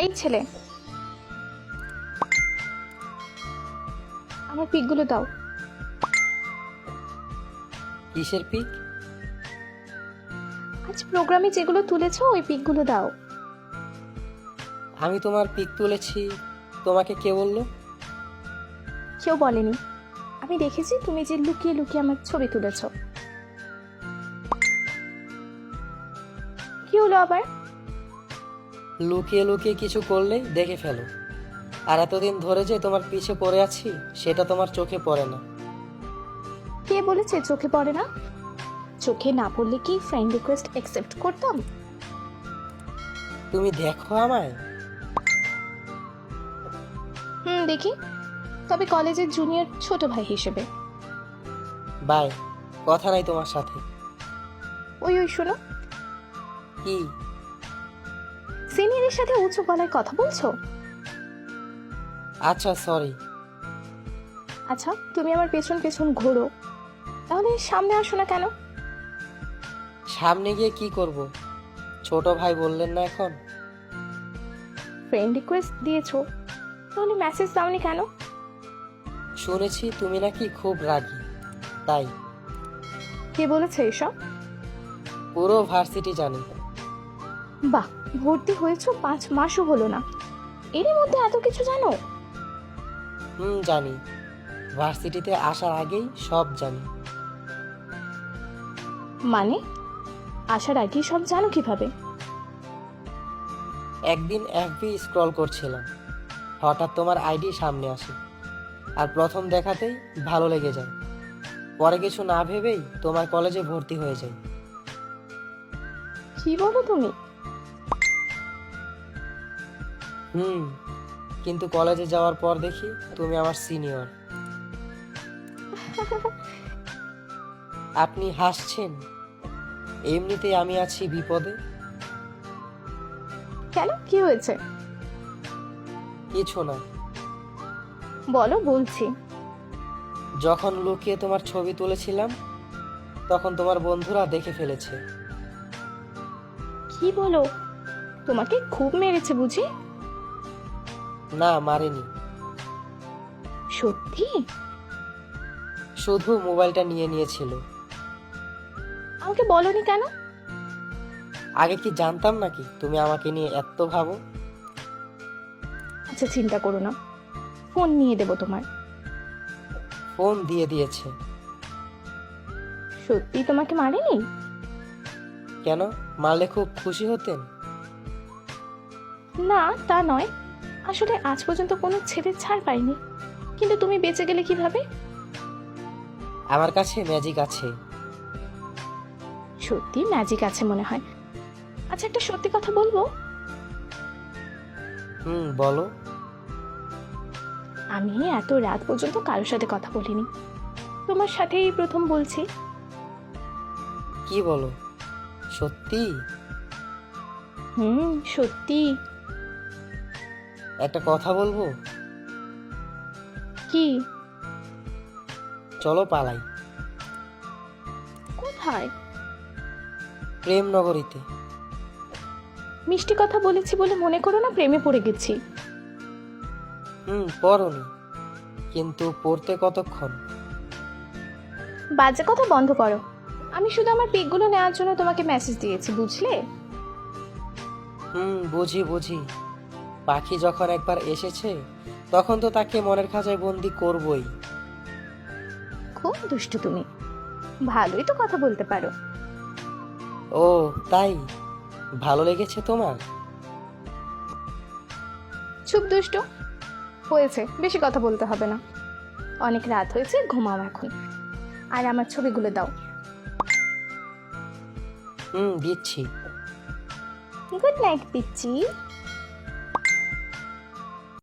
এই ছেলে, আমার পিকগুলো দাও। কিসের পিক? আজ প্রোগ্রামে যেগুলো তুলেছো ওই পিকগুলো দাও। আমি তোমার পিক তুলেছি, তোমাকে কে বললো? কেউ বলেনি, আমি দেখেছি তুমি যে লুকিয়ে লুকিয়ে আমার ছবি তুলেছো। কি হলো আবার? লুকিয়ে লুকিয়ে কিছু করলেই দেখে ফেলো, আর এতদিন ধরে যে তোমার পিছে পড়ে আছি সেটা তোমার চোখে পড়ে না। কে বলেছে চোখে পড়ে না? চোখে না পড়লে কি ফ্রেন্ড রিকোয়েস্ট অ্যাকসেপ্ট করতাম? তুমি দেখো আমায়। দেখি, তবে কলেজের জুনিয়র ছোট ভাই হিসেবে। বাই, কথা নাই তোমার সাথে। ওই ওই শোনো, কি? সিনিয়রের সাথে উঁচু গলায় কথা বলছো? আচ্ছা সরি। আচ্ছা, তুমি আমার পেছন পেছন ঘোরো, তাহলে সামনে আসো না কেন? সামনে গিয়ে কি করব? ছোট ভাই বললেন না এখন? ফ্রেন্ড রিকোয়েস্ট দিয়েছো, তাহলে মেসেজ দাওনি কেন? শুনেছি তুমি নাকি খুব রাগী, তাই। কে বলেছে এসব? পুরো ভার্সিটি জানি। বাহ, ভর্তি হয়েছো 5 মাসও হলো না, এরই মধ্যে এত কিছু জানো? জানি। ভার্সিটিতে আসার আগেই সব জানি। মানে আসার আগেই সব জানো কিভাবে? একদিন এফবি স্ক্রল করছিলাম, হঠাৎ তোমার আইডি সামনে আসে, আর প্রথম দেখাতেই ভালো লেগে যায়। পরে কিছু না ভেবেই তোমার কলেজে ভর্তি হয়ে যাই। কি বলো তুমি? কিন্তু কলেজে যাওয়ার পর দেখি তুমি আমার সিনিয়র। আপনি হাসছেন, এমনিতেই আমি আছি বিপদে। কেন, কি হয়েছে? কিছু না। বলো, বলছি। যখন লুকিয়ে তোমার ছবি তুলেছিলাম তখন তোমার বন্ধুরা দেখে ফেলেছে। কি বলো, তোমাকে খুব মেরেছে বুঝি? না, মারেনি। সত্যি? শুধু মোবাইলটা নিয়ে নিয়েছিল। আমাকে বলনি কেন? আগে কি জানতাম নাকি তুমি আমাকে নিয়ে এত ভাবো? আচ্ছা, চিন্তা করো না, ফোন নিয়ে দেবো তোমার। ফোন দিয়ে দিয়েছে। সত্যি তোমাকে মারেনি? কেন, মারলে খুব খুশি হতেন? না, তা নয়, আসলে আজ পর্যন্ত কোনো ছেলে ছাড় পাইনি, কিন্তু তুমি বেঁচে গেলে কিভাবে? আমার কাছে ম্যাজিক আছে। সত্যি ম্যাজিক আছে মনে হয়। আচ্ছা, একটা সত্যি কথা বলবো? বলো। আমি এত রাত পর্যন্ত কারোর সাথে কথা বলিনি, তোমার সাথেই প্রথম বলছি। কি বলো, সত্যি? সত্যি। একটা কথা বলবো? কি? চলো পালাই। কোথায়? প্রেম নগরীতে। মিষ্টি কথা বলেছি বলে মনে করো না প্রেমে পড়ে গেছি। পড়নি, কিন্তু পড়তে কতক্ষণ? বাজে কথা বন্ধ করো, আমি শুধু আমার পিকগুলো নেওয়ার জন্য তোমাকে মেসেজ দিয়েছি, বুঝলে? বুঝি বুঝি। পাখি যখন একবার এসেছে তখন তো তাকে মনের খাঁচায় বন্দি করবই। খুব দুষ্টু তুমি, ভালোই তো কথা বলতে পারো। ও তাই, ভালো লেগেছে তোমার? চুপ দুষ্টু, হয়েছে, বেশি কথা বলতে হবে না। অনেক রাত হয়েছে, ঘুমাও এখন, আর আমার ছবিগুলো দাও। দিচ্ছি। গুড নাইট পিচ্চি।